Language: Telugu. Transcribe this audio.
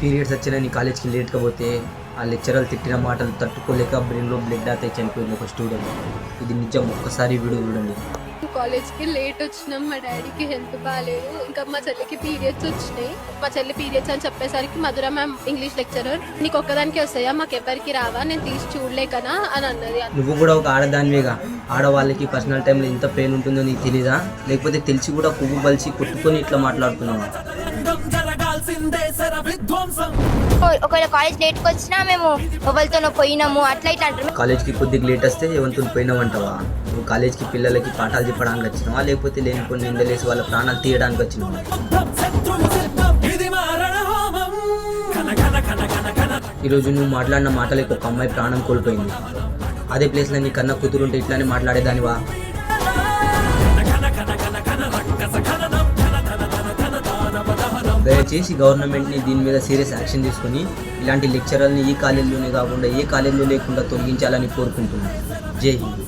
పీరియడ్స్ వచ్చినా నీ కాలేజ్కి లేట్గా పోతే ఆ లెక్చరర్ తిట్టిన మాటలు తట్టుకోలేక బ్రెయిన్లో బ్లడ్ అయితే చనిపోయింది ఒక స్టూడెంట్. ఇది నిజం, ఒక్కసారి వీడియో చూడండి. కాలేజ్కి లేట్ వచ్చినాం, మా డాడీకి హెల్త్ బాగాలేదు, ఇంకా మా చెల్లికి పీరియడ్స్ వచ్చినాయి. మా చెల్లి పీరియడ్స్ అని చెప్పేసరికి మధుర మ్యామ్ ఇంగ్లీష్ లెక్చరర్, నీకు ఒక్కదానికి వస్తాయా, మాకెవ్వరికి రావా, నేను తీసి చూడలేకనా అని అన్నది. నువ్వు కూడా ఒక ఆడదానివేగా, ఆడవాళ్ళకి పర్సనల్ టైంలో ఎంత పెయిన్ ఉంటుందో నీకు తెలీదా? లేకపోతే తెలిసి కూడా పువ్వు బలిసి కొట్టుకొని ఇట్లా మాట్లాడుతున్నావా? ఒకవేళ కాలేజ్ లేట్కి వచ్చినా మేము ఎవరితోనో పోయినాము అట్లా ఇట్లా అంటారు. కాలేజ్కి కొద్దిగా లేట్ వస్తే ఎవరితో పోయినావంటావా? నువ్వు కాలేజ్కి పిల్లలకి పాఠాలు చెప్పడానికి వచ్చినావా, లేకపోతే లేనిపోయి నిందలేసి వాళ్ళ ప్రాణాలు తీయడానికి వచ్చినావా? ఈరోజు నువ్వు మాట్లాడిన మాటలకి ఒక అమ్మాయి ప్రాణం కోల్పోయింది. అదే ప్లేస్లో నీ కన్నా కూతురుంటే ఇట్లానే మాట్లాడేదానివా? దయచేసి గవర్నమెంట్ని దీని మీద సీరియస్ యాక్షన్ తీసుకుని ఇలాంటి లెక్చరర్ని ఈ కాలేజీలోనే కాకుండా ఏ కాలేజీలో లేకుండా తొలగించాలని కోరుకుంటున్నాను. జై హింద్.